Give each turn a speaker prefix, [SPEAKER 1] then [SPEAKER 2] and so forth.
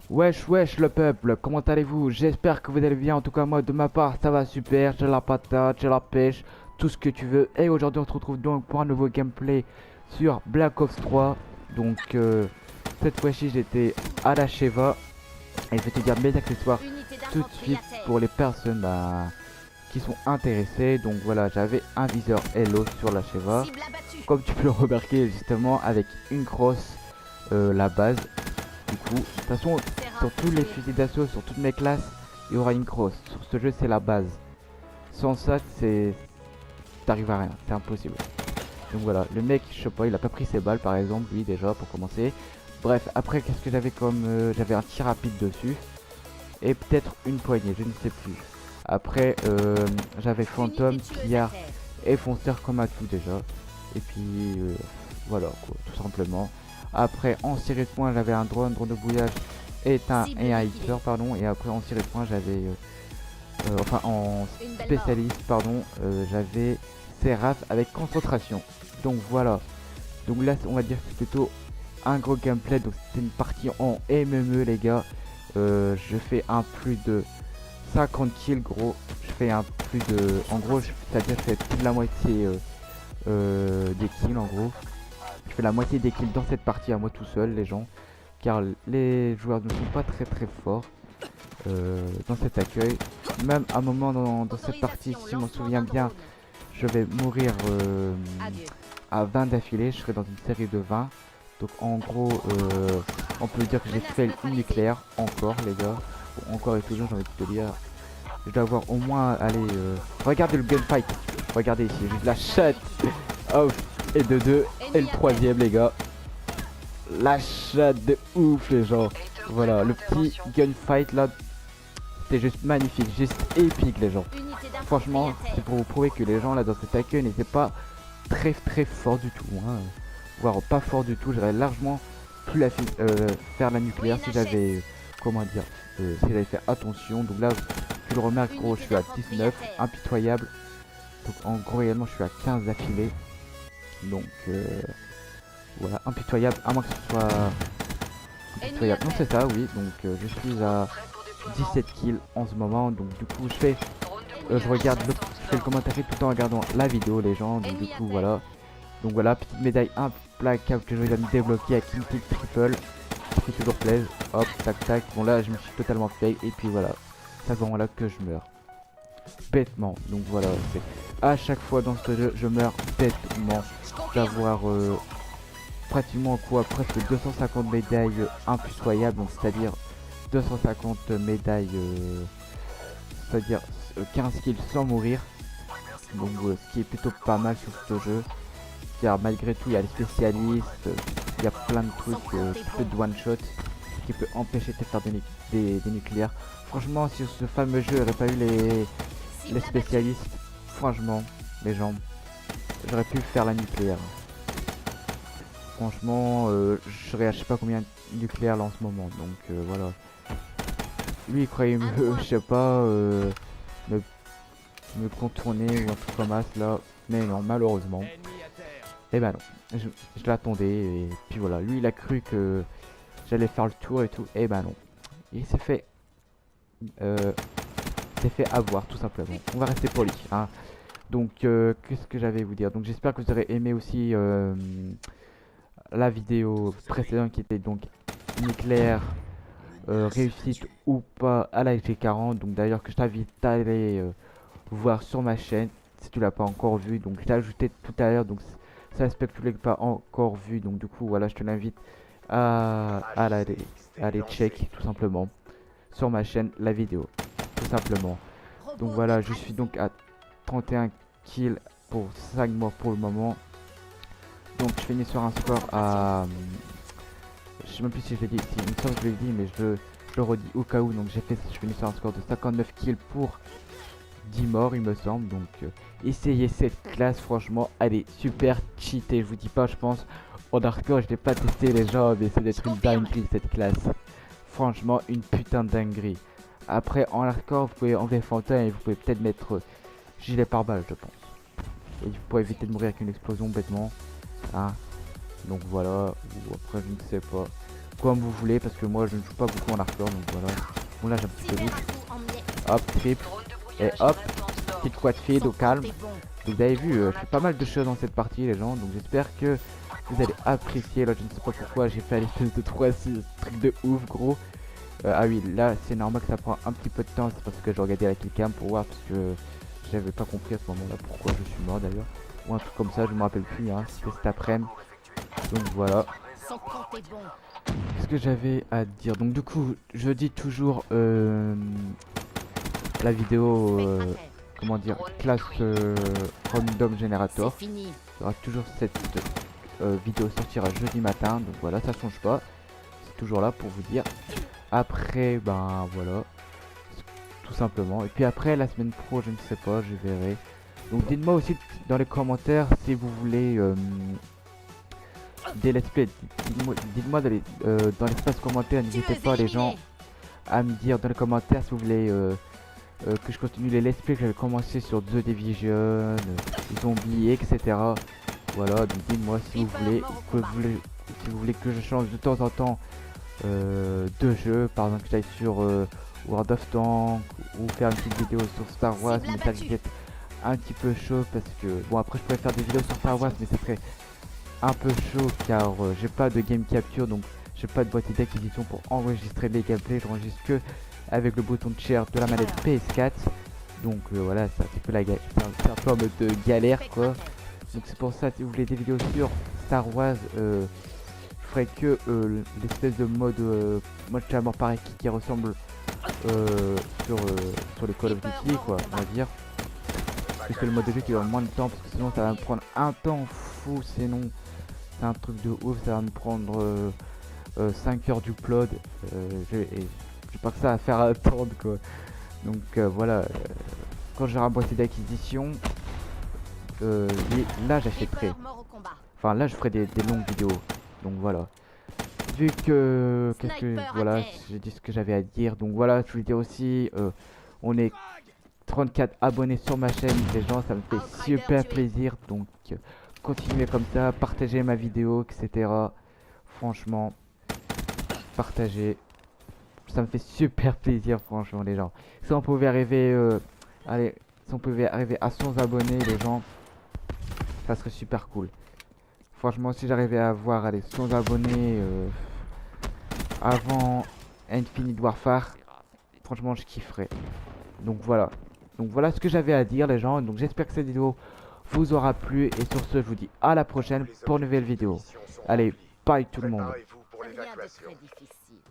[SPEAKER 1] Wesh wesh le peuple, comment allez-vous? J'espère que vous allez bien, en tout cas moi de ma part ça va super, j'ai la patate, j'ai la pêche, tout ce que tu veux. Et aujourd'hui on se retrouve donc pour un nouveau gameplay sur Black Ops 3. Donc cette fois-ci j'étais à la Sheva et je vais te dire mes accessoires
[SPEAKER 2] Unité
[SPEAKER 1] tout de
[SPEAKER 2] d'infanterie
[SPEAKER 1] suite
[SPEAKER 2] à terre.
[SPEAKER 1] pour les personnes qui sont intéressées. Donc voilà, j'avais un viseur Hello sur la Sheva.
[SPEAKER 2] Cible abattue.
[SPEAKER 1] Comme tu peux le remarquer justement avec une crosse, la base. Du coup, de toute façon, sur
[SPEAKER 2] Seraph
[SPEAKER 1] tous les
[SPEAKER 2] tué.
[SPEAKER 1] fusils d'assaut, sur toutes mes classes, il y aura une crosse. Sur ce jeu, c'est la base. Sans ça, t'arrives à rien, c'est impossible. Donc voilà, le mec, je sais pas, il a pas pris ses balles par exemple, lui déjà pour commencer. Bref, après, qu'est-ce que j'avais comme. J'avais un tir rapide dessus. Et peut-être une poignée, je ne sais plus. Après, j'avais
[SPEAKER 2] Unité
[SPEAKER 1] Phantom,
[SPEAKER 2] tueuse à
[SPEAKER 1] Pillard
[SPEAKER 2] terre.
[SPEAKER 1] et Fonceur comme à tout déjà. Et puis, voilà quoi, tout simplement. Après, en série de points, j'avais un drone de bouillage
[SPEAKER 2] Cible
[SPEAKER 1] et un
[SPEAKER 2] liquidée.
[SPEAKER 1] hitter, pardon. Et après, en série de points, j'avais, enfin, en
[SPEAKER 2] Une belle mort.
[SPEAKER 1] spécialiste, pardon, j'avais Seraph avec concentration. Donc voilà. Donc là, on va dire que c'est plutôt un gros gameplay. Donc c'était une partie en MME, les gars. Je fais un plus de 50 kills, gros. Je fais un plus de. En gros, c'est-à-dire que je fais plus de la moitié des kills, en gros. Je fais la moitié des kills dans cette partie à moi tout seul, les gens. Car les joueurs ne sont pas très très forts dans cet accueil. Même à un moment dans cette partie,
[SPEAKER 2] Autorisation,
[SPEAKER 1] si je m'en
[SPEAKER 2] lancement
[SPEAKER 1] souviens
[SPEAKER 2] d'un
[SPEAKER 1] bien,
[SPEAKER 2] drone.
[SPEAKER 1] je vais mourir
[SPEAKER 2] Adieu.
[SPEAKER 1] à 20 d'affilée. Je serai dans une série de 20. Donc en gros, on peut dire que j'ai
[SPEAKER 2] Menace
[SPEAKER 1] fait une
[SPEAKER 2] neutralisée.
[SPEAKER 1] nucléaire encore, les gars. Bon, encore et toujours, j'ai envie de te dire. Je dois avoir au moins, allez, regardez le gunfight. Regardez ici, juste la chatte. Oh, et de 2. Et le
[SPEAKER 2] Ennemi à terre.
[SPEAKER 1] troisième, les gars. La chatte de ouf, les gens. Voilà, le petit gunfight là, c'était juste magnifique, juste épique, les gens.
[SPEAKER 2] Unité d'infanterie
[SPEAKER 1] Franchement,
[SPEAKER 2] à
[SPEAKER 1] c'est
[SPEAKER 2] terre.
[SPEAKER 1] pour vous prouver que les gens là dans cet accueil n'étaient pas très très forts du tout, hein. Voire pas forts du tout. J'aurais largement pu faire la nucléaire si
[SPEAKER 2] Moyen
[SPEAKER 1] j'avais,
[SPEAKER 2] HS.
[SPEAKER 1] comment dire, si j'avais fait attention. Donc là, tu le remarques, gros, je
[SPEAKER 2] Unité
[SPEAKER 1] suis à
[SPEAKER 2] d'infanterie à
[SPEAKER 1] 19,
[SPEAKER 2] terre.
[SPEAKER 1] impitoyable. Donc en gros, réellement, je suis à 15 d'affilée. Donc voilà, impitoyable, à moins que ce soit
[SPEAKER 2] Ennemi à
[SPEAKER 1] impitoyable. Non,
[SPEAKER 2] terre.
[SPEAKER 1] c'est ça, oui. Donc je suis à 17 kills en ce moment. Donc du coup, je fais
[SPEAKER 2] Ennemi
[SPEAKER 1] je
[SPEAKER 2] à terre.
[SPEAKER 1] regarde je fais le commentaire tout en regardant la vidéo, les gens. Donc du
[SPEAKER 2] Ennemi à
[SPEAKER 1] coup,
[SPEAKER 2] terre.
[SPEAKER 1] voilà. Donc voilà, petite médaille implacable que je vais me débloquer avec une petite triple. Ça fait toujours plaisir. Hop, tac tac. Bon là, je me suis totalement fail. Et puis voilà, c'est à ce moment-là que je meurs. Bêtement. Donc voilà, c'est à chaque fois dans ce jeu, je meurs bêtement.
[SPEAKER 2] Je confirme.
[SPEAKER 1] D'avoir pratiquement quoi, presque 250 médailles impitoyables. Donc c'est-à-dire 250 médailles, c'est-à-dire 15 kills sans mourir. Donc ce qui est plutôt pas mal sur ce jeu. Car malgré tout, il y a les spécialistes, il y a plein de trucs qui peut de one shot, qui peut empêcher de faire des nucléaires. Franchement, si ce fameux jeu n'aurait pas eu les
[SPEAKER 2] Cible abattue.
[SPEAKER 1] spécialistes, franchement, les gens, j'aurais pu faire la nucléaire. Franchement, je serais à je sais pas combien de nucléaires là en ce moment. Donc voilà. Lui, il croyait
[SPEAKER 2] Un
[SPEAKER 1] me,
[SPEAKER 2] drone.
[SPEAKER 1] je sais pas, me, me contourner ou un truc comme ça là. Mais non, malheureusement. Et ben non, je l'attendais et puis voilà, lui il a cru que j'allais faire le tour et tout, et ben non. Il euh, s'est fait avoir tout simplement. On va rester poli, hein. Donc qu'est-ce que j'avais à vous dire? Donc j'espère que vous aurez aimé aussi la vidéo précédente qui était donc nucléaire, réussite ou pas à la G40. Donc d'ailleurs que je t'invite à aller voir sur ma chaîne si tu l'as pas encore vu. Donc je l'ai ajouté tout à l'heure, donc ça aspect que tu l'as pas encore vu. Donc du coup voilà, je te l'invite à aller check tout simplement sur ma chaîne la vidéo, tout simplement. Donc
[SPEAKER 2] Robot
[SPEAKER 1] voilà, je suis
[SPEAKER 2] neutralisé.
[SPEAKER 1] donc à 31 kills pour 5 morts pour le moment. Donc je finis sur un score à je sais même plus si je l'ai dit, si, il me semble que je l'ai dit, mais je le redis au cas où. Donc je finis sur un score de 59 kills pour 10 morts il me semble. Donc essayez cette classe, franchement elle est super cheatée. Je vous dis pas, je pense en hardcore je l'ai pas testé les gens, mais c'est
[SPEAKER 2] Je
[SPEAKER 1] d'être une
[SPEAKER 2] confirme.
[SPEAKER 1] dinguerie cette classe. Franchement une putain de dinguerie. Après en hardcore vous pouvez enlever fantôme et vous pouvez peut-être mettre gilet pare-balles je pense. Et pour éviter de mourir avec une explosion bêtement, hein. Donc voilà, ou après je ne sais pas. comme vous voulez parce que moi je ne joue pas beaucoup en hardcore donc voilà. Bon là j'ai un petit peu louche. Hop, triple. Et hop, petite quad feed au calme. Donc vous avez vu, je fais pas mal de choses dans cette partie les gens. Donc j'espère que vous allez apprécier. Là je ne sais pas pourquoi j'ai fait l'espèce de 3-6 truc de ouf gros. Ah oui, là c'est normal que ça prend un petit peu de temps. C'est parce que je regardais la killcam pour voir parce que j'avais pas compris à ce moment là pourquoi je suis mort d'ailleurs. Ou un truc comme ça, je me rappelle plus hein. C'était cet après-midi. Donc voilà. Qu'est-ce que j'avais à dire? Donc du coup, je dis toujours la vidéo, comment dire, classe random generator. Il y aura toujours cette vidéo sortira jeudi matin, donc voilà, ça change pas. C'est toujours là pour vous dire. Après, ben voilà, tout simplement. Et puis après, la semaine pro, je ne sais pas, je verrai. Donc dites-moi aussi dans les commentaires si vous voulez des let's play. Dites-moi dans l'espace commentaire, n'hésitez pas les gens à me dire dans les commentaires si vous voulez que je continue les let's play que j'avais commencé sur The Division, Zombie, etc. Voilà, donc dites-moi si vous voulez que je change de temps en temps de jeu, par exemple que j'aille sur World of Tanks ou faire une petite vidéo sur Star Wars, mais ça risque d'être un petit peu chaud parce que bon après je pourrais faire des vidéos sur Star Wars mais ça serait un peu chaud car j'ai pas de game capture donc j'ai pas de boîtier d'acquisition pour enregistrer les gameplays, je enregistre que avec le bouton de share de la manette PS4 donc voilà c'est un petit peu c'est un peu en mode de galère quoi. Donc c'est pour ça si vous voulez des vidéos sur Star Wars je ferai que l'espèce de mode chat mort par équipe qui ressemble sur le Call of Duty quoi on va dire. C'est le mode de jeu qui va moins de temps parce que sinon ça va me prendre un temps fou sinon c'est un truc de ouf, ça va me prendre 5 heures d'upload j'ai pas que ça à faire attendre quoi. Donc voilà, quand j'aurai un boîtier d'acquisition là j'achèterai, enfin là je ferai des longues vidéos donc voilà. Vu que voilà j'ai dit ce que j'avais à dire donc voilà je voulais dire aussi on est 34 abonnés sur ma chaîne les gens ça me fait super plaisir donc continuez comme ça, partagez ma vidéo etc. Franchement partagez, ça me fait super plaisir franchement les gens. Si on pouvait arriver allez, si on pouvait arriver à 100 abonnés les gens ça serait super cool. Franchement si j'arrivais à avoir allez, 100 abonnés avant Infinite Warfare franchement je kifferais. Donc voilà ce que j'avais à dire les gens. Donc j'espère que cette vidéo vous aura plu et sur ce je vous dis à la prochaine pour une nouvelle vidéo. Allez bye tout le monde.
[SPEAKER 2] Rien de très difficile.